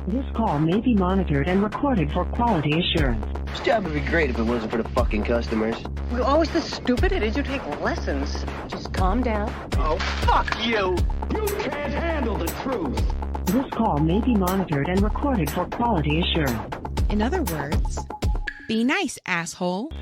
This call may be monitored and recorded for quality assurance. This job would be great if it wasn't for the fucking customers. You're always this stupid. Did you take lessons? Just calm down. Oh, fuck you! You can't handle the truth. This call may be monitored and recorded for quality assurance. In other words, be nice, asshole.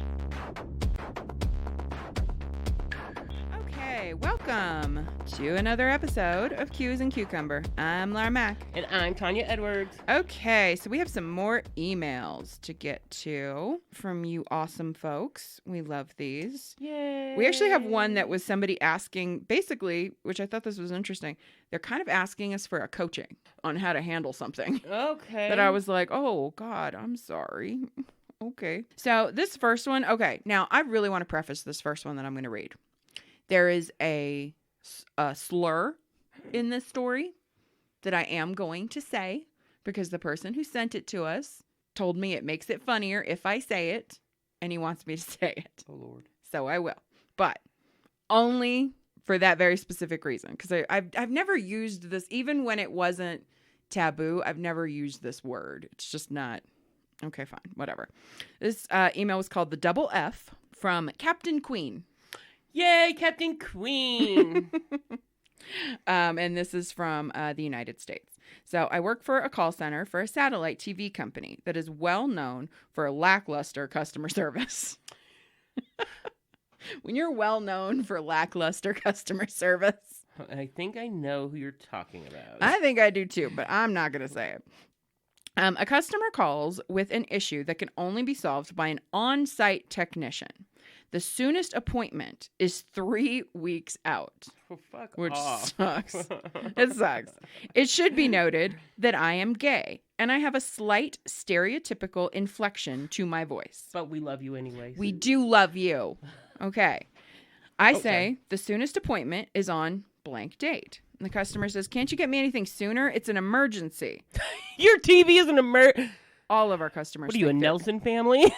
Okay, welcome to another episode of Q's and Cucumber. I'm Lara Mack. And I'm Tanya Edwards. Okay, so we have some more emails to get to from you awesome folks. We love these. Yay. We actually have one that was somebody asking, basically, which I thought this was interesting. They're kind of asking us for a coaching on how to handle something. Okay. That I was like, oh, God, I'm sorry. Okay. So this first one, okay. Now, I really want to preface this first one that I'm going to read. There is a slur in this story that I am going to say because the person who sent it to us told me it makes it funnier if I say it, and he wants me to say it. Oh, Lord. So I will. But only for that very specific reason, because I've never used this, even when it wasn't taboo. I've never used this word. It's just not. Okay, fine, whatever. This email was called the Double F from Captain Queen. Yay, Captain Queen. And this is from the United States. So I work for a call center for a satellite TV company that is well known for lackluster customer service. When you're well known for lackluster customer service. I think I know who you're talking about. I think I do too, but I'm not going to say it. A customer calls with an issue that can only be solved by an on-site technician. The soonest appointment is 3 weeks out, which sucks. It sucks. It should be noted that I am gay and I have a slight stereotypical inflection to my voice. But we love you anyways. We do love you. Okay. I say the soonest appointment is on blank date. And the customer says, can't you get me anything sooner? It's an emergency. Your TV is an All of our customers. What are you, a Nelson family?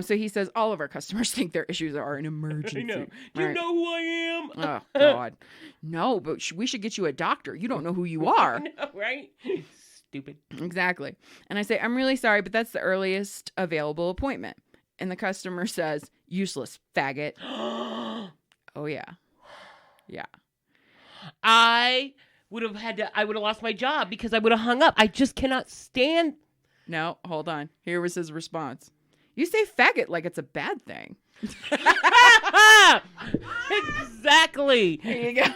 So he says all of our customers think their issues are an emergency. I know. Do Right. you know who I am? Oh, God. No, but we should get you a doctor. You don't know who you are. I know, right? Stupid. Exactly. And I say, I'm really sorry, but that's the earliest available appointment. And the customer says, useless faggot. Oh, yeah. Yeah. I would have lost my job because I would have hung up. I just cannot stand. No, hold on. Here was his response. You say faggot like it's a bad thing. Exactly. There you go.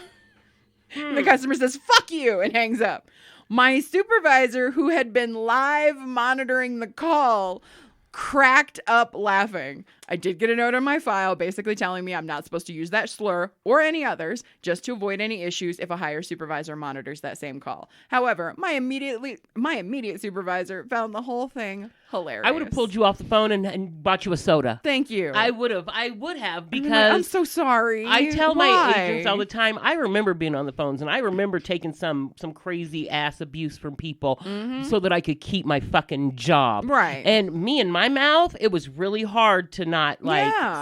And the customer says, fuck you, and hangs up. My supervisor, who had been live monitoring the call, cracked up laughing. I did get a note on my file basically telling me I'm not supposed to use that slur or any others just to avoid any issues if a higher supervisor monitors that same call. However, my immediate supervisor found the whole thing hilarious. I would have pulled you off the phone and bought you a soda. Thank you. I would have because I'm so sorry. I tell Why? my agents all the time, I remember being on the phones and I remember taking some crazy ass abuse from people so that I could keep my fucking job. Right. And me and my mouth, it was really hard to not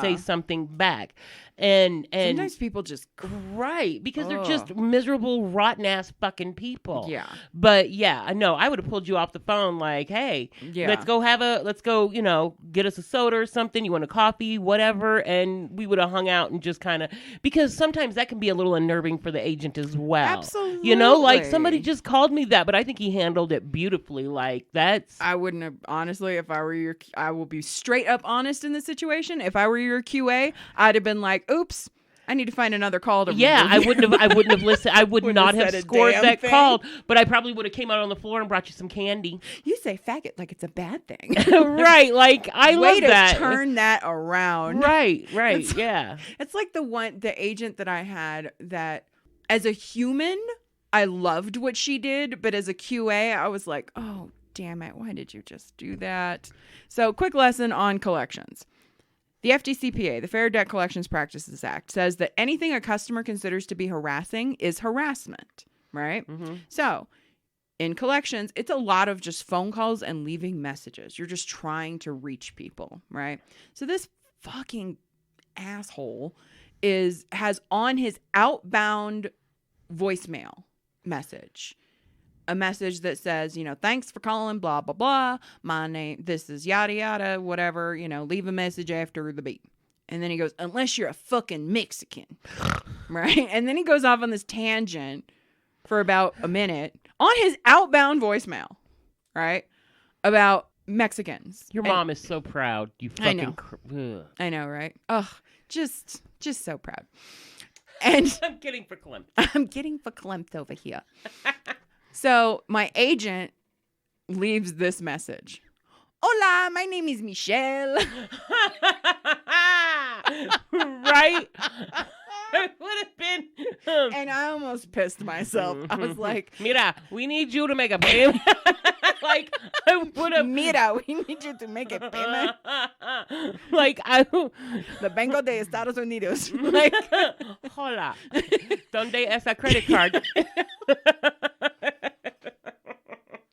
say something back. And sometimes people just right, because they're just miserable, rotten ass fucking people. Yeah. But yeah, I know I would have pulled you off the phone like, hey, let's go, get us a soda or something. You want a coffee, whatever, and we would have hung out and just kind of, because sometimes that can be a little unnerving for the agent as well. Absolutely. Like somebody just called me that, but I think he handled it beautifully. Like that's. I wouldn't have, honestly, if I were I will be straight up honest in this situation. If I were your QA, I'd have been like, oops, I need to find another call to I wouldn't have listened. I would not have scored that thing. call, but I probably would have came out on the floor and brought you some candy. You say faggot like it's a bad thing. Right, like I love that. Way to turn that around. Right, It's like the agent that I had that as a human, I loved what she did, but as a QA, I was like, oh, damn it, why did you just do that? So quick lesson on collections. The FDCPA, the Fair Debt Collections Practices Act, says that anything a customer considers to be harassing is harassment, right? Mm-hmm. So in collections, it's a lot of just phone calls and leaving messages. You're just trying to reach people, right? So this fucking asshole has on his outbound voicemail message a message that says, thanks for calling, blah, blah, blah. My name, this is yada, yada, whatever, leave a message after the beep. And then he goes, unless you're a fucking Mexican. Right? And then he goes off on this tangent for about a minute on his outbound voicemail, right? About Mexicans. Your mom is so proud. You fucking... I know, right? Ugh, just so proud. And I'm getting verklempt. I'm getting verklempt over here. So my agent leaves this message. Hola, my name is Michelle. Right? It would have been. And I almost pissed myself. I was like, Mira, we need you to make a payment. Like, I would have. Mira, we need you to make a payment. Like, The Banco de Estados Unidos. Like, hola. ¿Dónde es a credit card?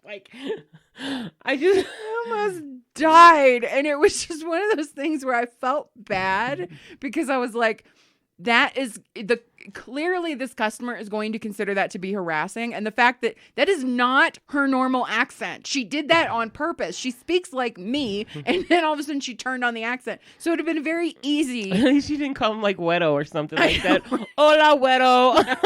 Like, I just almost died. And it was just one of those things where I felt bad because I was like, clearly this customer is going to consider that to be harassing. And the fact that is not her normal accent. She did that on purpose. She speaks like me. And then all of a sudden she turned on the accent. So it would have been very easy. At least she didn't call him like Wedo or something like that. Hola, Wedo.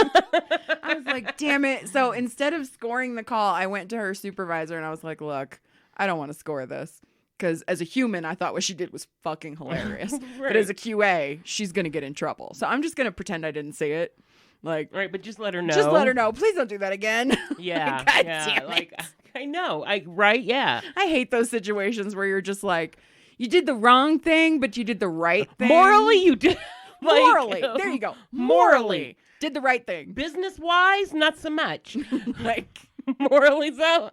I was like, damn it. So instead of scoring the call, I went to her supervisor and I was like, look, I don't want to score this. Because as a human, I thought what she did was fucking hilarious. Right. But as a QA, she's going to get in trouble. So I'm just going to pretend I didn't see it. Like, right, but just let her know. Just let her know. Please don't do that again. Yeah. God yeah. damn it. Like, I know. Right? Yeah. I hate those situations where you're just like, you did the wrong thing, but you did the right thing. Morally, you did. Like, morally. There you go. Morally. Did the right thing. Business-wise, not so much. Like, morally, so.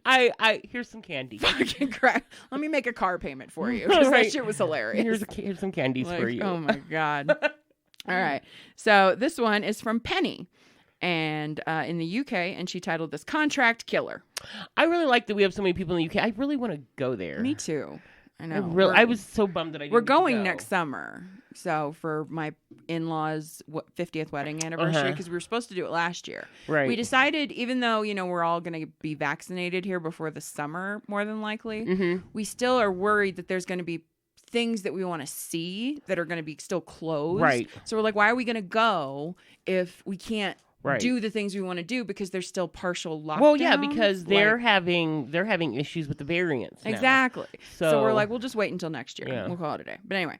I here's some candy. Fucking crap. Let me make a car payment for you. Because Right. that shit was hilarious. Here's some candies for you. Oh my God. All right. So this one is from Penny. And in the UK, and she titled this Contract Killer. I really like that we have so many people in the UK. I really want to go there. Me too. I know. I was so bummed that I didn't We're going go. next summer. So for my in-laws' 50th wedding anniversary, because we were supposed to do it last year. Right. We decided, even though, we're all going to be vaccinated here before the summer, more than likely, we still are worried that there's going to be things that we want to see that are going to be still closed. Right. So we're like, why are we going to go if we can't Right. do the things we want to do because there's still partial lockdowns? Well, yeah, because they're having issues with the variants now. Exactly. So So we're like, we'll just wait until next year. Yeah. We'll call it a day. But anyway,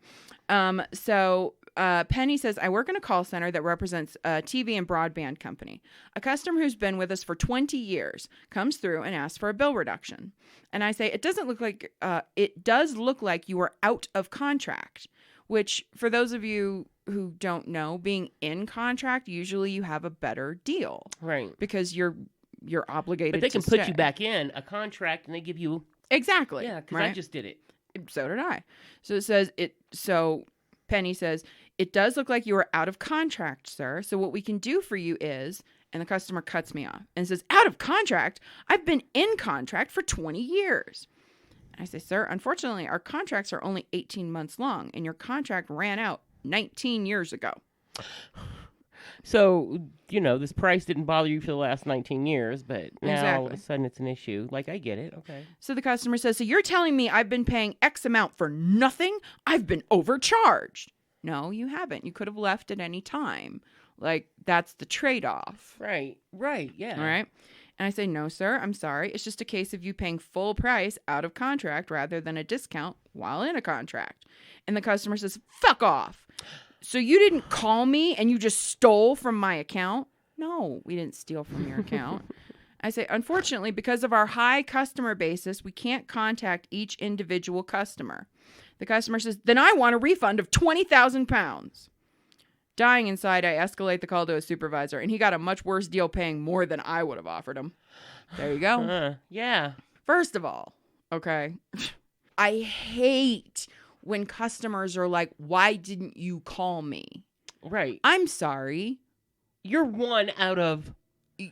so Penny says, I work in a call center that represents a TV and broadband company. A customer who's been with us for 20 years comes through and asks for a bill reduction. And I say, it does look like you are out of contract, which for those of you who don't know, being in contract, usually you have a better deal. Right. Because you're obligated to But they can put stay. you back in a contract and they give you... Exactly. Yeah, because right? I just did it. So did I. So it says so Penny says, it does look like you are out of contract, sir. So what we can do for you is, and the customer cuts me off and says, out of contract? I've been in contract for 20 years. And I say, sir, unfortunately, our contracts are only 18 months long and your contract ran out 19 years ago. So, this price didn't bother you for the last 19 years, but now all of a sudden it's an issue. Like, I get it. Okay. So the customer says, so you're telling me I've been paying X amount for nothing? I've been overcharged. No, you haven't. You could have left at any time. Like, that's the trade-off. Right, yeah. All right. And I say, no, sir, I'm sorry. It's just a case of you paying full price out of contract rather than a discount while in a contract. And the customer says, fuck off. So you didn't call me and you just stole from my account? No, we didn't steal from your account. I say, unfortunately, because of our high customer basis, we can't contact each individual customer. The customer says, then I want a refund of 20,000 pounds. Dying inside, I escalate the call to a supervisor, and he got a much worse deal paying more than I would have offered him. There you go. Yeah. First of all, okay, I hate when customers are like, why didn't you call me? Right. I'm sorry. You're one out of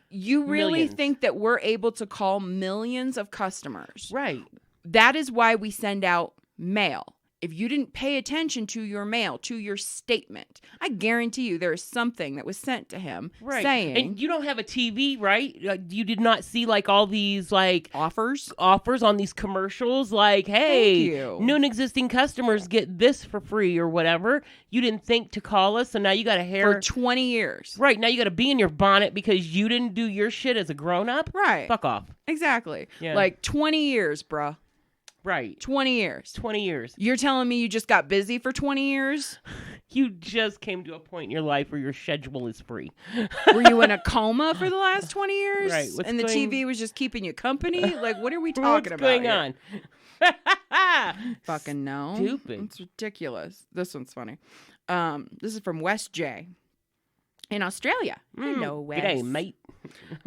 You really millions. think that we're able to call millions of customers? Right. That is why we send out mail. if you didn't pay attention to your mail, to your statement, I guarantee you there is something that was sent to him saying. And you don't have a TV, right? You did not see like all these like offers on these commercials, like, hey, new and existing customers get this for free or whatever. You didn't think to call us, so now you got a hair for 20 years. Right, now you got to be in your bonnet because you didn't do your shit as a grown-up. Right. Fuck off. Exactly. Yeah. Like 20 years, bruh. Right. 20 years. 20 years. You're telling me you just got busy for 20 years? You just came to a point in your life where your schedule is free. Were you in a coma for the last 20 years? Right. And the TV was just keeping you company? Like, what are we talking about? What's going on? Fucking no. Stupid. It's ridiculous. This one's funny. This is from West J in Australia. Hello, West. G'day, mate.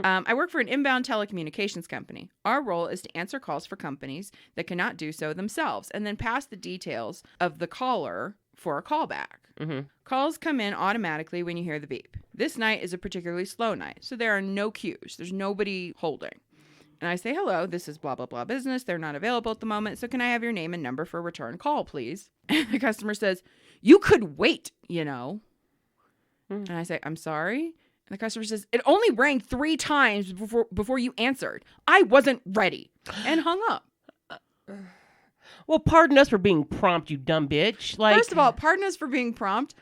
I work for an inbound telecommunications company. Our role is to answer calls for companies that cannot do so themselves and then pass the details of the caller for a callback. Mm-hmm. Calls come in automatically when you hear the beep. This night is a particularly slow night, so there are no queues. There's nobody holding. And I say, hello, this is blah, blah, blah business. They're not available at the moment, so can I have your name and number for a return call, please? And the customer says, you could wait, you know. And I say, I'm sorry? And the customer says, it only rang 3 times before you answered. I wasn't ready. And hung up. Well, pardon us for being prompt, you dumb bitch. Like, first of all, pardon us for being prompt,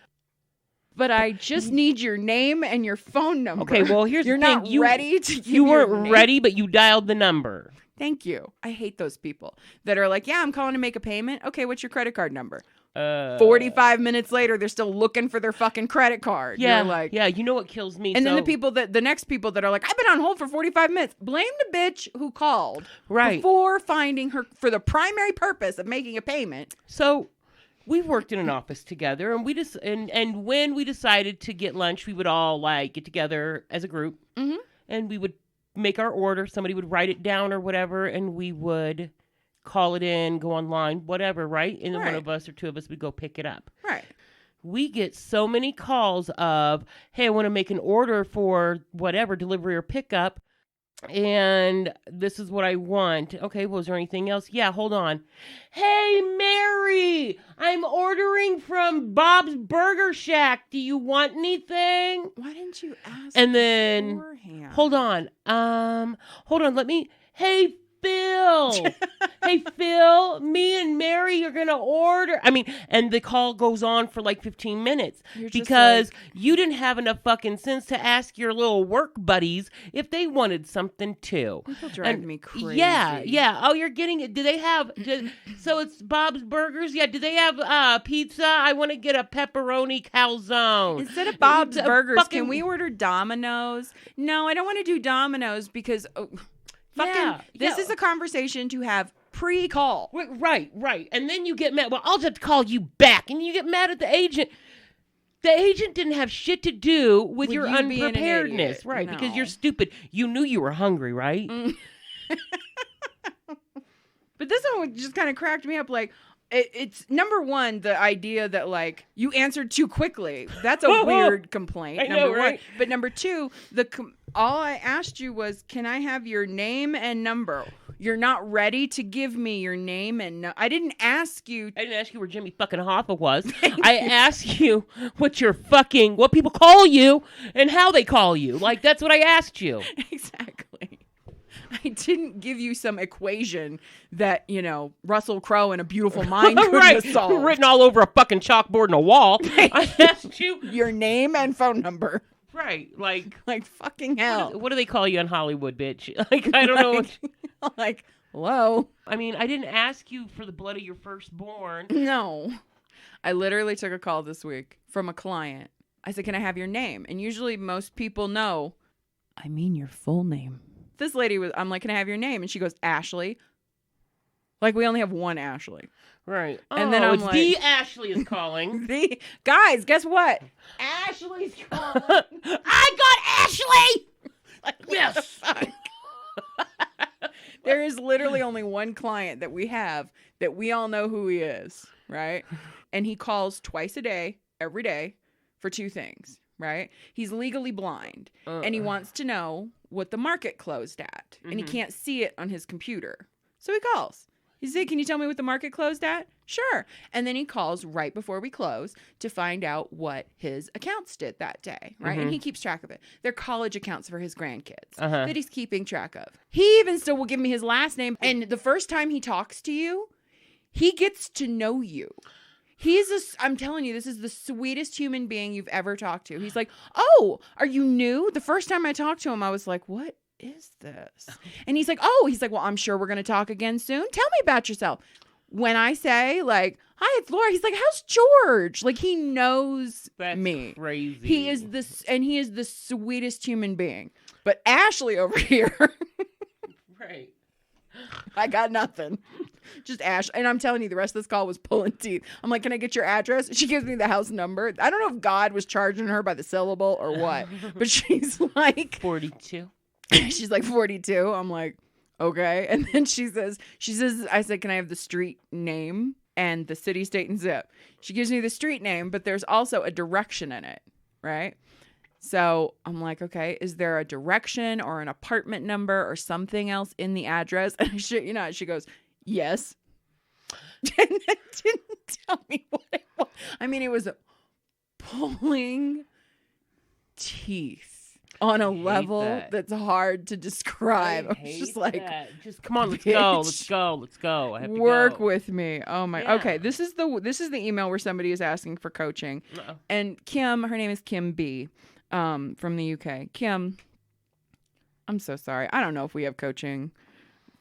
but I just need your name and your phone number. Okay, well, here's You're the thing. not ready to give You your weren't name? ready, but you dialed the number. Thank you. I hate those people that are like, yeah, I'm calling to make a payment. Okay, what's your credit card number? 45 minutes later, they're still looking for their fucking credit card. Yeah, You're like, yeah. You know what kills me? and then the next people that are like, I've been on hold for 45 minutes. Blame the bitch who called before finding her for the primary purpose of making a payment. So we've worked in an office together, and and when we decided to get lunch, we would all like get together as a group, and we would make our order. Somebody would write it down or whatever, and we would call it in, go online, whatever, right? And then one of us or two of us would go pick it up. Right. We get so many calls of, hey, I want to make an order for whatever, delivery or pickup, and this is what I want. Okay, well, is there anything else? Yeah, hold on. Hey, Mary, I'm ordering from Bob's Burger Shack. Do you want anything? Why didn't you ask And then, beforehand? hold on, hey, Phil. Hey, Phil, me and Mary are going to order. I mean, and the call goes on for like 15 minutes because you didn't have enough fucking sense to ask your little work buddies if they wanted something too. People drive me crazy. Yeah. Oh, you're getting it. Do they have, so it's Bob's Burgers? Yeah. Do they have pizza? I want to get a pepperoni calzone. Instead of Bob's Burgers, can we order Domino's? No, I don't want to do Domino's because... This is a conversation to have pre-call. Right. And then you get mad. Well, I'll just have to call you back. And you get mad at the agent. The agent didn't have shit to do with your unpreparedness. Right. No. Because you're stupid. You knew you were hungry, right? But this one just kind of cracked me up. Like, it's number one, the idea that like you answered too quickly. That's a weird complaint. I know, right? One. But number two, all I asked you was, can I have your name and number? You're not ready to give me your name and I didn't ask you where Jimmy fucking Hoffa was. I asked you what people call you and how they call you. Like, that's what I asked you. Exactly. I didn't give you some equation that, Russell Crowe in A Beautiful Mind couldn't have solved. Written all over a fucking chalkboard and a wall. I asked you your name and phone number. Right, like fucking hell. What do they call you in Hollywood, bitch? Like, I don't know. Like, hello. I mean, I didn't ask you for the blood of your firstborn. No. I literally took a call this week from a client. I said, can I have your name? And usually most people know, I mean your full name. This lady I'm like, can I have your name? And she goes, Ashley. Like, we only have one Ashley. Right. And then I'm like, the Ashley is calling. Guys, guess what? Ashley's calling. I got Ashley! Like, yes. There is literally only one client that we have that we all know who he is, right? And he calls twice a day, every day, for 2 things, right? He's legally blind, and he wants to know what the market closed at, and he can't see it on his computer. So he calls. He said, can you tell me what the market closed at? Sure. And then he calls right before we close to find out what his accounts did that day, right? And he keeps track of it. They're college accounts for his grandkids that he's keeping track of. He even still will give me his last name. And the first time he talks to you, he gets to know you. I'm telling you, this is the sweetest human being you've ever talked to. He's like, oh, are you new? The first time I talked to him, I was like, what is this? And he's like, well, I'm sure we're going to talk again soon. Tell me about yourself. When I say like, hi, it's Laura, he's like, how's George? Like he knows me. Crazy. He is the sweetest human being. But Ashley over here, right. I got nothing. Just Ash. And I'm telling you, the rest of this call was pulling teeth. I'm like, can I get your address? She gives me the house number. I don't know if God was charging her by the syllable or what, but she's like 42. She's like 42. I'm like, okay. And then she says, I said, can I have the street name and the city, state, and zip? She gives me the street name, but there's also a direction in it, right? So I'm like, okay, is there a direction or an apartment number or something else in the address? And she goes, yes. And then didn't tell me what it was. I mean, it was pulling teeth on a level that's hard to describe. I was just like, just come on, let's go. I have to work go. with me. Oh my. Yeah. Okay, this is the email where somebody is asking for coaching. Uh-oh. And Kim, her name is Kim B, from the UK. Kim, I'm so sorry. I don't know if we have coaching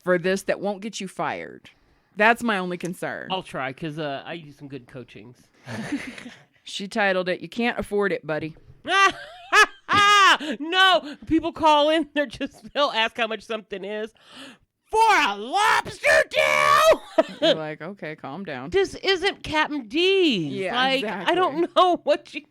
for this that won't get you fired. That's my only concern. I'll try because I use some good coachings. She titled it, "You Can't Afford It, Buddy." No, people call in. They'll ask how much something is for a lobster tail. You're like, okay, calm down. This isn't Captain D's. Yeah, like, exactly. I don't know what you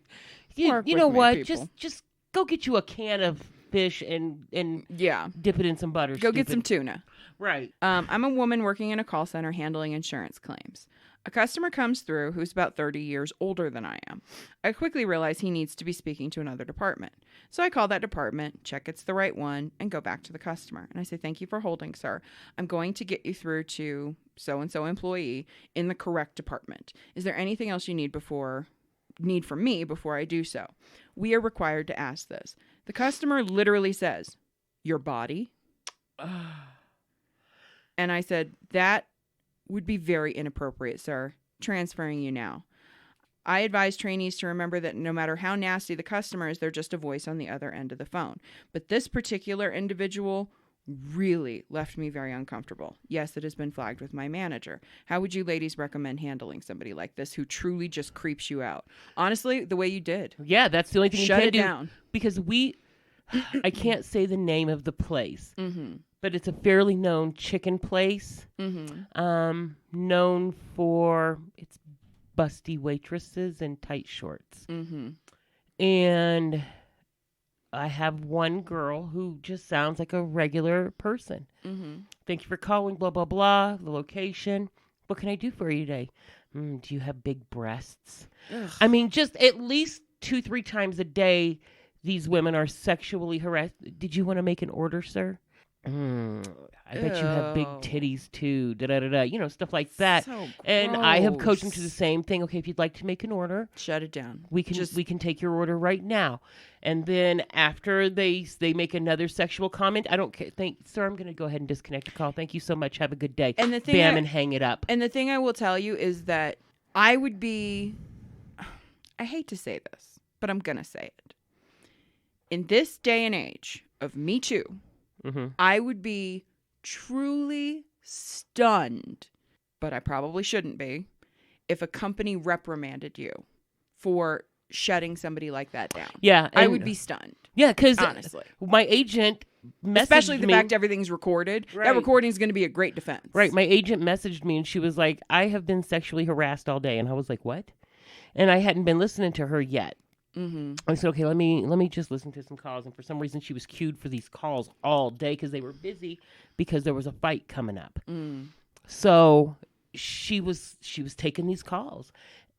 know what? People. Just go get you a can of fish and dip it in some butter. Go get some tuna. Right. I'm a woman working in a call center handling insurance claims. A customer comes through who's about 30 years older than I am. I quickly realize he needs to be speaking to another department. So I call that department, check it's the right one, and go back to the customer. And I say, thank you for holding, sir. I'm going to get you through to so-and-so employee in the correct department. Is there anything else you need from me before I do so? We are required to ask this. The customer literally says, your body? And I said, that would be very inappropriate, sir. Transferring you now. I advise trainees to remember that no matter how nasty the customer is, they're just a voice on the other end of the phone. But this particular individual really left me very uncomfortable. Yes, it has been flagged with my manager. How would you ladies recommend handling somebody like this who truly just creeps you out? Honestly, the way you did. Yeah, that's the only thing you can do. Shut it down. Because I can't say the name of the place. Mm-hmm. But it's a fairly known chicken place, known for its busty waitresses and tight shorts. Mm-hmm. And I have one girl who just sounds like a regular person. Mm-hmm. Thank you for calling, blah, blah, blah, the location. What can I do for you today? Do you have big breasts? Ugh. I mean, just at least 2-3 times a day, these women are sexually harassed. Did you want to make an order, sir? I bet you have big titties too. Stuff like that. So and I have coached them to the same thing. Okay, if you'd like to make an order, shut it down. We can take your order right now. And then after they make another sexual comment, I don't care. Sir, I'm going to go ahead and disconnect the call. Thank you so much. Have a good day. And the thing and hang it up. And the thing I will tell you is that I would be. I hate to say this, but I'm going to say it. In this day and age of Me Too. Mm-hmm. I would be truly stunned, but I probably shouldn't be, if a company reprimanded you for shutting somebody like that down. Yeah. I would be stunned. Yeah, because honestly, my agent messaged especially the me, fact everything's recorded. Right. That recording is going to be a great defense. Right. My agent messaged me and she was like, I have been sexually harassed all day. And I was like, what? And I hadn't been listening to her yet. Mm-hmm. I said, okay, let me just listen to some calls. And for some reason, she was queued for these calls all day because they were busy because there was a fight coming up. Mm. So she was taking these calls,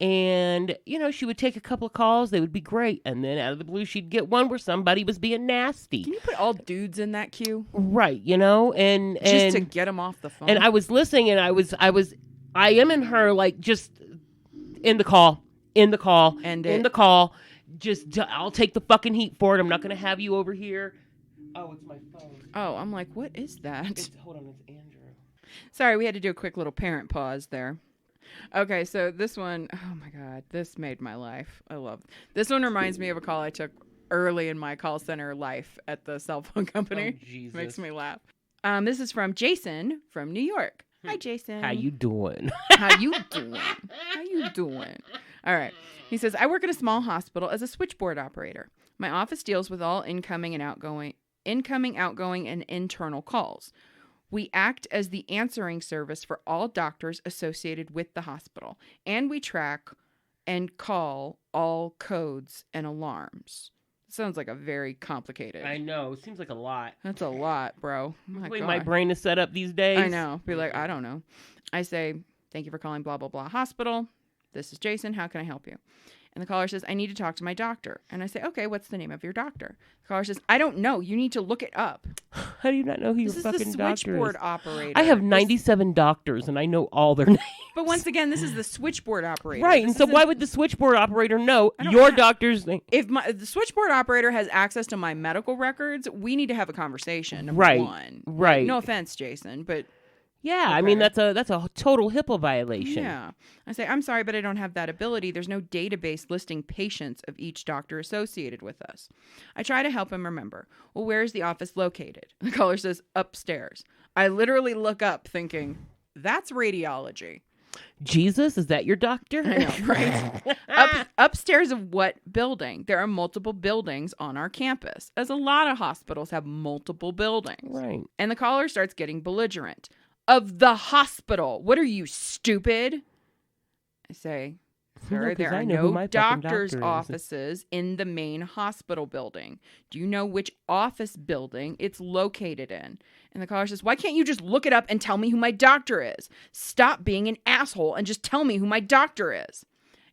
And, she would take a couple of calls. They would be great. And then out of the blue, she'd get one where somebody was being nasty. Can you put all dudes in that queue? Right, and just to get them off the phone. And I was listening, and I am in her, like, just in the call, in the call. Just, I'll take the fucking heat for it. I'm not going to have you over here. Oh, it's my phone. Oh, I'm like, what is that? Hold on, it's Andrew. Sorry, we had to do a quick little parent pause there. Okay, so this one, oh my God, this made my life. I love it. This one reminds me of a call I took early in my call center life at the cell phone company. Oh, Jesus. Makes me laugh. This is from Jason from New York. Hi, Jason. How you doing? How you doing? How you doing? All right. He says, I work at a small hospital as a switchboard operator. My office deals with all incoming, outgoing, and internal calls. We act as the answering service for all doctors associated with the hospital, and we track and call all codes and alarms. Sounds like a very complicated. I know. It seems like a lot. That's a lot, bro. The way my brain is set up these days. I know. Be like, I don't know. I say, thank you for calling blah, blah, blah hospital. This is Jason. How can I help you? And the caller says, I need to talk to my doctor. And I say, okay, what's the name of your doctor? The caller says, I don't know. You need to look it up. How do you not know who your fucking doctor is? This is the switchboard operator. I have 97 doctors, and I know all their names. But once again, this is the switchboard operator. Right, and so why would the switchboard operator know your doctor's name? If the switchboard operator has access to my medical records, we need to have a conversation, number one. Right. Like, no offense, Jason, but... Yeah, okay. I mean, that's a total HIPAA violation. Yeah. I say, I'm sorry, but I don't have that ability. There's no database listing patients of each doctor associated with us. I try to help him remember. Well, where is the office located? The caller says, upstairs. I literally look up thinking, that's radiology. Jesus, is that your doctor? I know, right? Upstairs of what building? There are multiple buildings on our campus, as a lot of hospitals have multiple buildings. Right. And the caller starts getting belligerent. Of the hospital. What are you, stupid? I say, sir, No, there are no doctor's offices in the main hospital building. Do you know which office building it's located in? And the caller says, why can't you just look it up and tell me who my doctor is? Stop being an asshole and just tell me who my doctor is.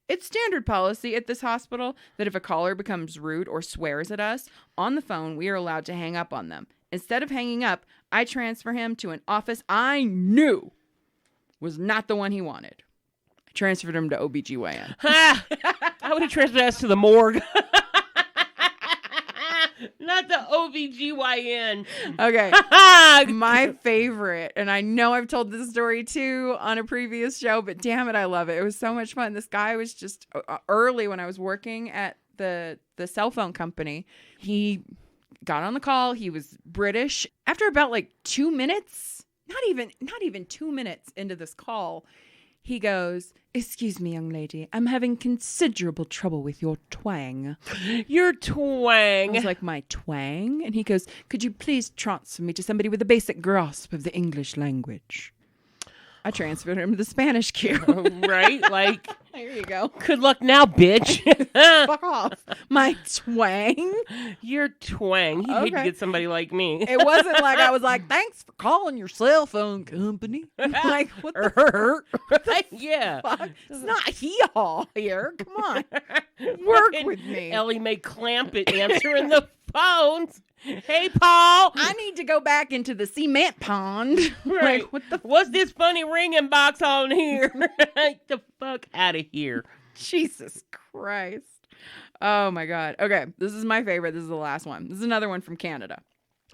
It's standard policy at this hospital that if a caller becomes rude or swears at us on the phone, we are allowed to hang up on them. Instead of hanging up, I transfer him to an office I knew was not the one he wanted. I transferred him to OBGYN. I would have transferred us to the morgue. Not the OBGYN. Okay. My favorite, and I know I've told this story too on a previous show, but damn it, I love it. It was so much fun. This guy was just early when I was working at the cell phone company. He got on the call. He was British. After about like 2 minutes, not even 2 minutes into this call, he goes, excuse me, young lady, I'm having considerable trouble with your twang. Your twang. I was like, my twang? And he goes, could you please transfer me to somebody with a basic grasp of the English language? I transferred him to the Spanish queue. Right? Like, here you go. Good luck now, bitch. Fuck off. My twang? Your twang. He'd hate to get somebody like me. It wasn't like I was like, thanks for calling your cell phone company. Like, what the yeah. fuck? It's not hee-haw here. Come on. Work with me. Ellie Mae Clampett answering the phones. Hey, Paul. I need to go back into the cement pond. Right. Like, what's this funny ringing box on here? Get the fuck out of here. Jesus Christ. Oh, my God. Okay. This is my favorite. This is the last one. This is another one from Canada.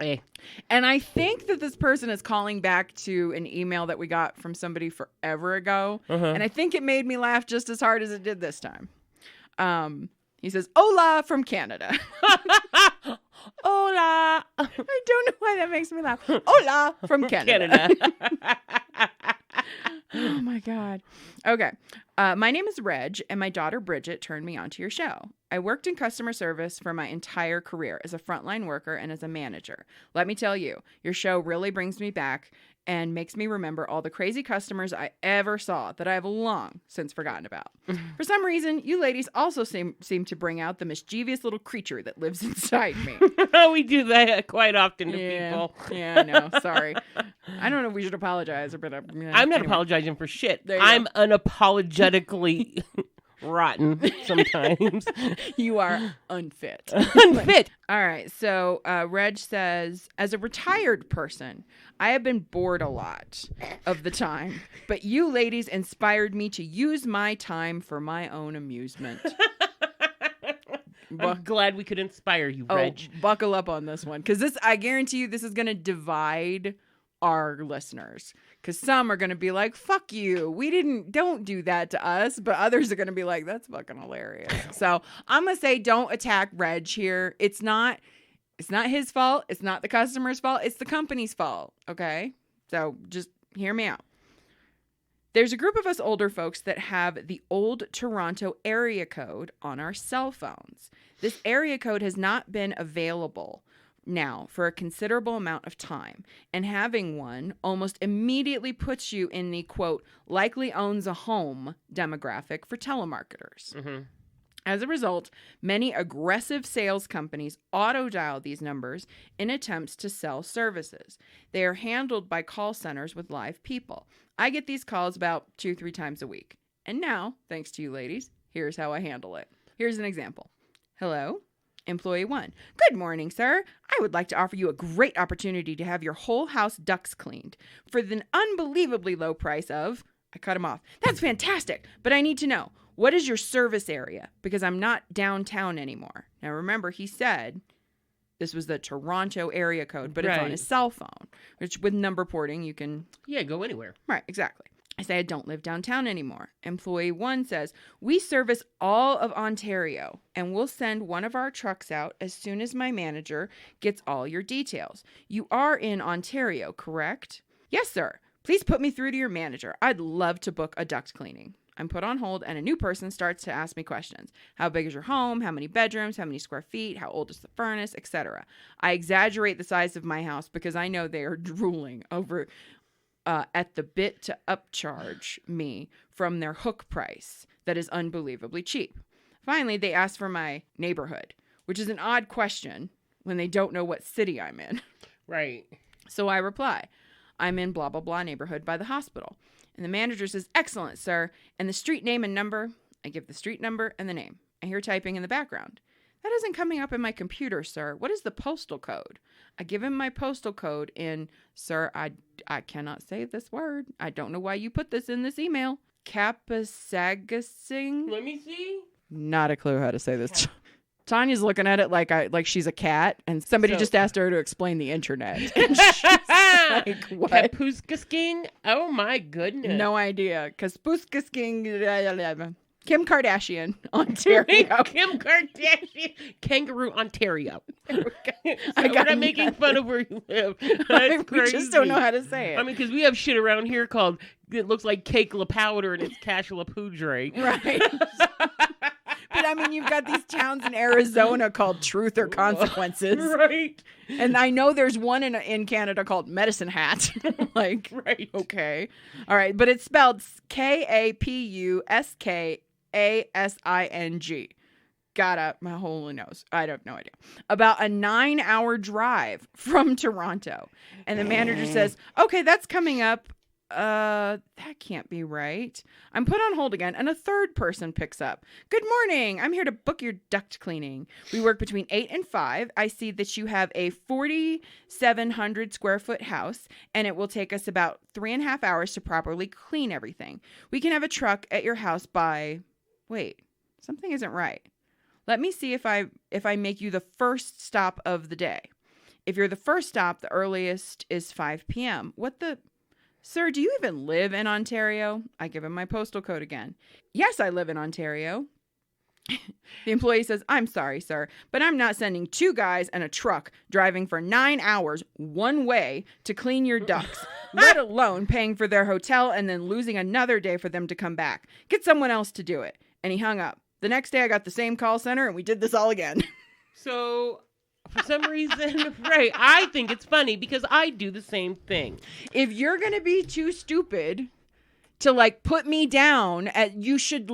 Hey. And I think that this person is calling back to an email that we got from somebody forever ago. And I think it made me laugh just as hard as it did this time. He says, hola from Canada. Hola. I don't know why that makes me laugh. Hola from Canada. Oh, my God. Okay. My name is Reg, and my daughter Bridget turned me on to your show. I worked in customer service for my entire career as a frontline worker and as a manager. Let me tell you, your show really brings me back and makes me remember all the crazy customers I ever saw that I have long since forgotten about. For some reason, you ladies also seem to bring out the mischievous little creature that lives inside me. We do that quite often to people. Yeah, I know. Sorry. I don't know if we should apologize. But I'm not apologizing for shit. I'm unapologetically rotten sometimes. You are unfit. Unfit. All right. So Reg says, as a retired person, I have been bored a lot of the time, but you ladies inspired me to use my time for my own amusement. I'm glad we could inspire you, Reg. Buckle up on this one, because I guarantee you this is going to divide our listeners, because some are going to be like, fuck you, don't do that to us, but others are going to be like, that's fucking hilarious. So I'm going to say, don't attack Reg here. It's not his fault. It's not the customer's fault. It's the company's fault. Okay. So just hear me out. There's a group of us older folks that have the old Toronto area code on our cell phones. This area code has not been available now for a considerable amount of time, and having one almost immediately puts you in the, quote, likely owns a home demographic for telemarketers. Mm-hmm. As a result, many aggressive sales companies auto-dial these numbers in attempts to sell services. They are handled by call centers with live people. I get these calls about 2-3 times a week. And now, thanks to you ladies, here's how I handle it. Here's an example. Hello? Employee 1. Good morning, sir. I would like to offer you a great opportunity to have your whole house ducts cleaned for the unbelievably low price of... I cut him off. That's fantastic, but I need to know, what is your service area? Because I'm not downtown anymore. Now remember, he said this was the Toronto area code, but it's on his cell phone, which with number porting, you can... Yeah, go anywhere. Right, exactly. I say I don't live downtown anymore. Employee 1 says, we service all of Ontario and we'll send one of our trucks out as soon as my manager gets all your details. You are in Ontario, correct? Yes, sir. Please put me through to your manager. I'd love to book a duct cleaning. I'm put on hold and a new person starts to ask me questions. How big is your home? How many bedrooms? How many square feet? How old is the furnace? Etc. I exaggerate the size of my house because I know they are drooling over at the bit to upcharge me from their hook price that is unbelievably cheap. Finally, they ask for my neighborhood, which is an odd question when they don't know what city I'm in. Right. So I reply, I'm in blah, blah, blah neighborhood by the hospital. And the manager says, excellent, sir. And the street name and number, I give the street number and the name. I hear typing in the background. That isn't coming up in my computer, sir. What is the postal code? I give him my postal code in, sir, I cannot say this word. I don't know why you put this in this email. Capasagasing? Let me see. Not a clue how to say this. Tanya's looking at it like she's a cat, and somebody just asked her to explain the internet. And she's like, what? Kapuskasking? Oh my goodness. No idea. Kapuskasking. Kim Kardashian Ontario. Kim Kardashian Kangaroo Ontario. I got we're not making fun of where you live. That's crazy. We just don't know how to say it. I mean, because we have shit around here called, it looks like cake la powder and it's cash la poudre. Right. But I mean, you've got these towns in Arizona called Truth or Consequences. Right. And I know there's one in Canada called Medicine Hat. Like, right. Okay. All right. But it's spelled Kapuskasing. Gotta, my holy nose. I have no idea. About a 9-hour drive from Toronto. And the manager says, okay, that's coming up. That can't be right. I'm put on hold again, and a third person picks up. Good morning. I'm here to book your duct cleaning. We work between 8 and 5. I see that you have a 4,700 square foot house, and it will take us about 3.5 hours to properly clean everything. We can have a truck at your house by... Wait, something isn't right. Let me see if I make you the first stop of the day. If you're the first stop, the earliest is 5 p.m. What the... Sir, do you even live in Ontario? I give him my postal code again. Yes, I live in Ontario. The employee says, I'm sorry, sir, but I'm not sending 2 guys and a truck driving for 9 hours one way to clean your ducts, let alone paying for their hotel and then losing another day for them to come back. Get someone else to do it. And he hung up. The next day I got the same call center and we did this all again. So... For some reason, right, I think it's funny because I do the same thing. If you're going to be too stupid to like put me down, you should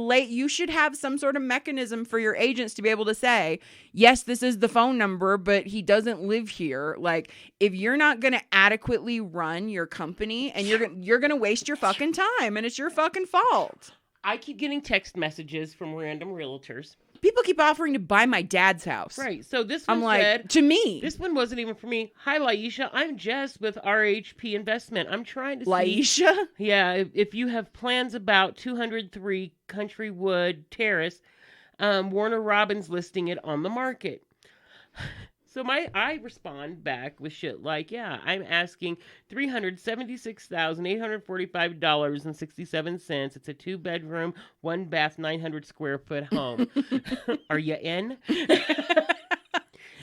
have some sort of mechanism for your agents to be able to say, yes, this is the phone number, but he doesn't live here. Like, if you're not going to adequately run your company and you're going to waste your fucking time and it's your fucking fault. I keep getting text messages from random realtors. People keep offering to buy my dad's house. Right. So this one I'm like, said, to me. this one wasn't even for me. Hi, Laisha. I'm Jess with RHP Investment. I'm trying to see. Laisha? Yeah. If you have plans about 203 Countrywood Terrace, Warner Robins listing it on the market. So I respond back with shit like, yeah, I'm asking $376,845.67. It's a 2-bedroom, 1-bath, 900 square foot home. Are you in?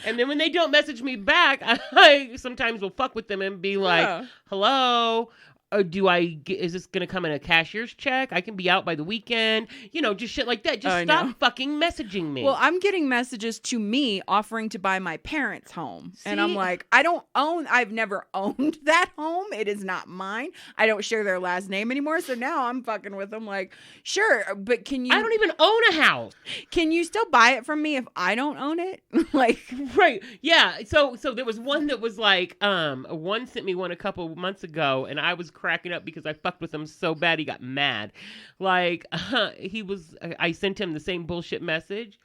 And then when they don't message me back, I sometimes will fuck with them and be like, hello. Is this going to come in a cashier's check? I can be out by the weekend. Just shit like that. Just stop fucking messaging me. Well, I'm getting messages to me offering to buy my parents' home. See? And I'm like, I've never owned that home. It is not mine. I don't share their last name anymore. So now I'm fucking with them like, sure, but can you... I don't even own a house. Can you still buy it from me if I don't own it? Like... Right. Yeah. So there was one that was like, one sent me one a couple months ago and I was cracking up because I fucked with him so bad he got mad. Like I sent him the same bullshit message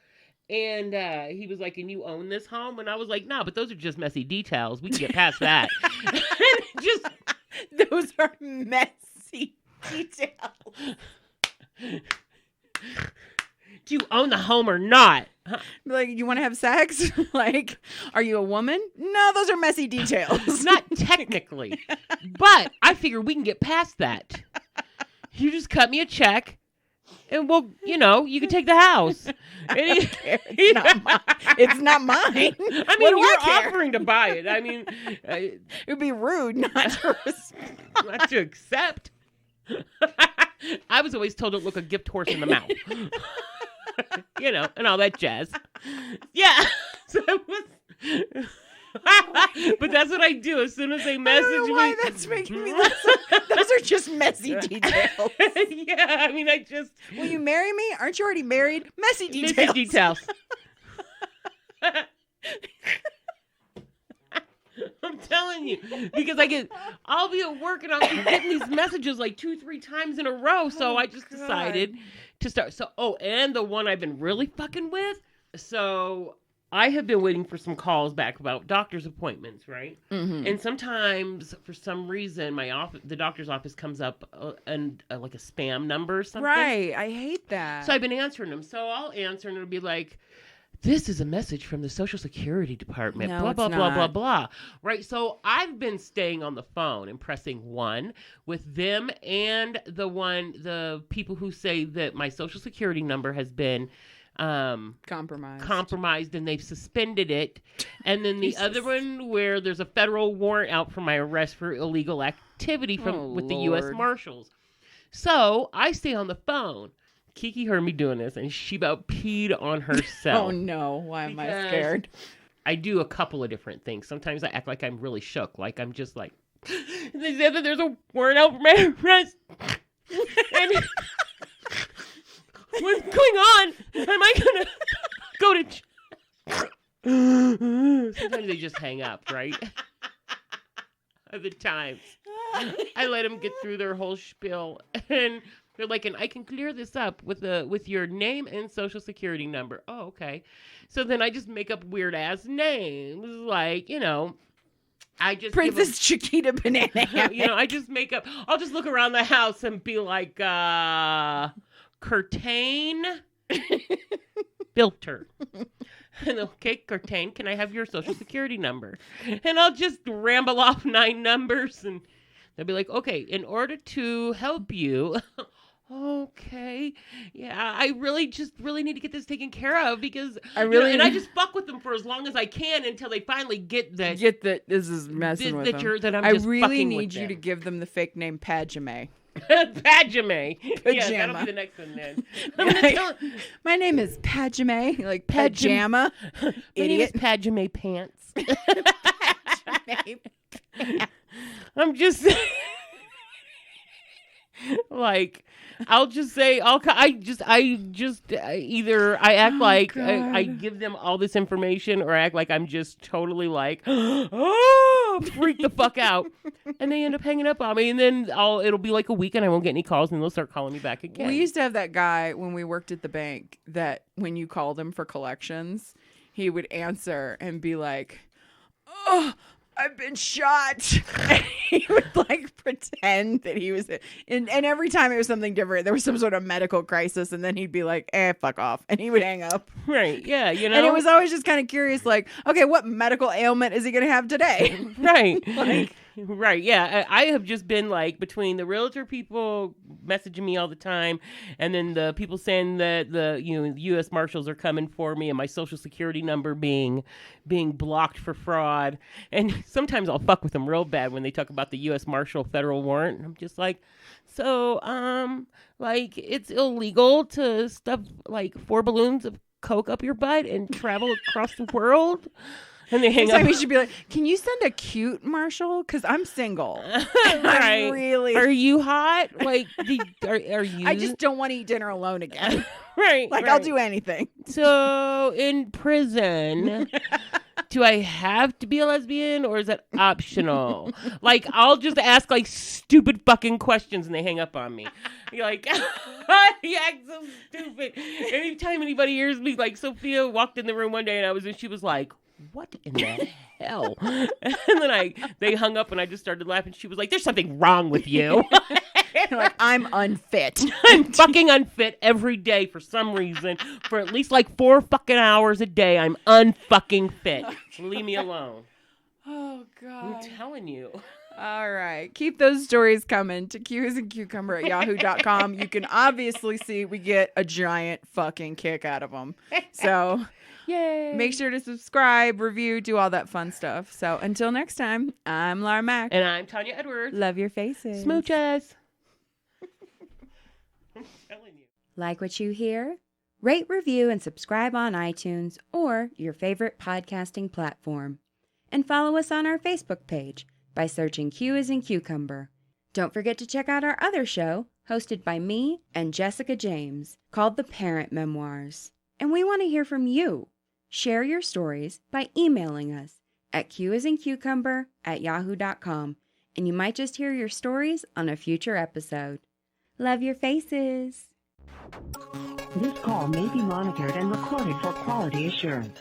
and he was like, and you own this home? And I was like, no, but those are just messy details. We can get past that. Those are messy details. Do you own the home or not? Like, you want to have sex? Like, are you a woman? No, those are messy details. Not technically. But I figure we can get past that. You just cut me a check and we'll, you can take the house. It's not mine. I mean, you're offering to buy it. I mean, it would be rude not to not to accept. I was always told to look a gift horse in the mouth. And all that jazz. Yeah. So it was... But that's what I do as soon as they message me. I don't know why that's making me laugh. Those are just messy details. Yeah, I mean, Will you marry me? Aren't you already married? Messy details. Messy details. I'm telling you, because I'll be at work and I'll be getting these messages like 2-3 times in a row. So I just decided to start. So, and the one I've been really fucking with. So I have been waiting for some calls back about doctor's appointments, right? Mm-hmm. And sometimes, for some reason, the doctor's office comes up and like a spam number or something. Right. I hate that. So I've been answering them. So I'll answer and it'll be like, this is a message from the Social Security Department, no, blah, blah, not. blah, blah, blah. Right? So I've been staying on the phone and pressing 1 with them and the people who say that my Social Security number has been compromised and they've suspended it. And then the other one where there's a federal warrant out for my arrest for illegal activity with the U.S. Marshals. So I stay on the phone. Kiki heard me doing this, and she about peed on herself. Oh, no. Why am I scared? I do a couple of different things. Sometimes I act like I'm really shook. Like, I'm just like, they said that there's a warrant out for my arrest. And what's going on? Am I going to go to... Sometimes they just hang up, right? Other times. I let them get through their whole spiel, and... they're like, and I can clear this up with your name and Social Security number. Oh, okay. So then I just make up weird ass names, like, I just Princess Chiquita Banana Hammock. I just make up. I'll just look around the house and be like, Curtain filter. And okay, Curtain, can I have your Social Security number? And I'll just ramble off 9 numbers, and they'll be like, okay, in order to help you. Okay. Yeah, I really need to get this taken care of because and I just fuck with them for as long as I can until they finally get that this is messing with them. That I really need you to give them the fake name Padme. Padme. Yeah, that'll be the next one then. My name is Padme, like pajama. Idiot. My name is Padme Pants. Padme Pants. I'm just like, I'll just say, either I act like I give them all this information, or I act like I'm just totally like, oh, freak the fuck out. And they end up hanging up on me. And then it'll be like a week and I won't get any calls and they'll start calling me back again. We used to have that guy when we worked at the bank that when you called him for collections, he would answer and be like, oh, I've been shot. And he would like pretend that he was, and every time it was something different. There was some sort of medical crisis, and then he'd be like, fuck off. And he would hang up. Right. Yeah. You know? And it was always just kind of curious, like, okay, what medical ailment is he going to have today? Right. Right. Yeah. I have just been like between the realtor people messaging me all the time and then the people saying that the U.S. Marshals are coming for me and my social security number being blocked for fraud. And sometimes I'll fuck with them real bad when they talk about the U.S. Marshal federal warrant. I'm just like, so, like it's illegal to stuff like 4 balloons of coke up your butt and travel across the world. And they hang up. We should be like, can you send a cute Marshall? Because I'm single. Right. Really. Are you hot? Like, are you? I just don't want to eat dinner alone again. Right. Like, right. I'll do anything. So, in prison, do I have to be a lesbian or is that optional? Like, I'll just ask, like, stupid fucking questions and they hang up on me. You're like, you act so stupid. Anytime anybody hears me, like, Sophia walked in the room one day and she was like, what in the hell? And then they hung up and I just started laughing. She was like, there's something wrong with you. Like, I'm unfit. I'm fucking unfit every day for some reason. For at least like 4 fucking hours a day, I'm unfucking fit. Leave me alone. Oh, God. I'm telling you. All right. Keep those stories coming to qsandcucumber@yahoo.com. You can obviously see we get a giant fucking kick out of them. So... Yay. Make sure to subscribe, review, do all that fun stuff. So until next time, I'm Lara Mack. And I'm Tanya Edwards. Love your faces. Smooches. I'm telling you. Like what you hear? Rate, review, and subscribe on iTunes or your favorite podcasting platform. And follow us on our Facebook page by searching Q as in Cucumber. Don't forget to check out our other show, hosted by me and Jessica James, called The Parent Memoirs. And we want to hear from you. Share your stories by emailing us at qasandcucumber@yahoo.com, and you might just hear your stories on a future episode. Love your faces. This call may be monitored and recorded for quality assurance.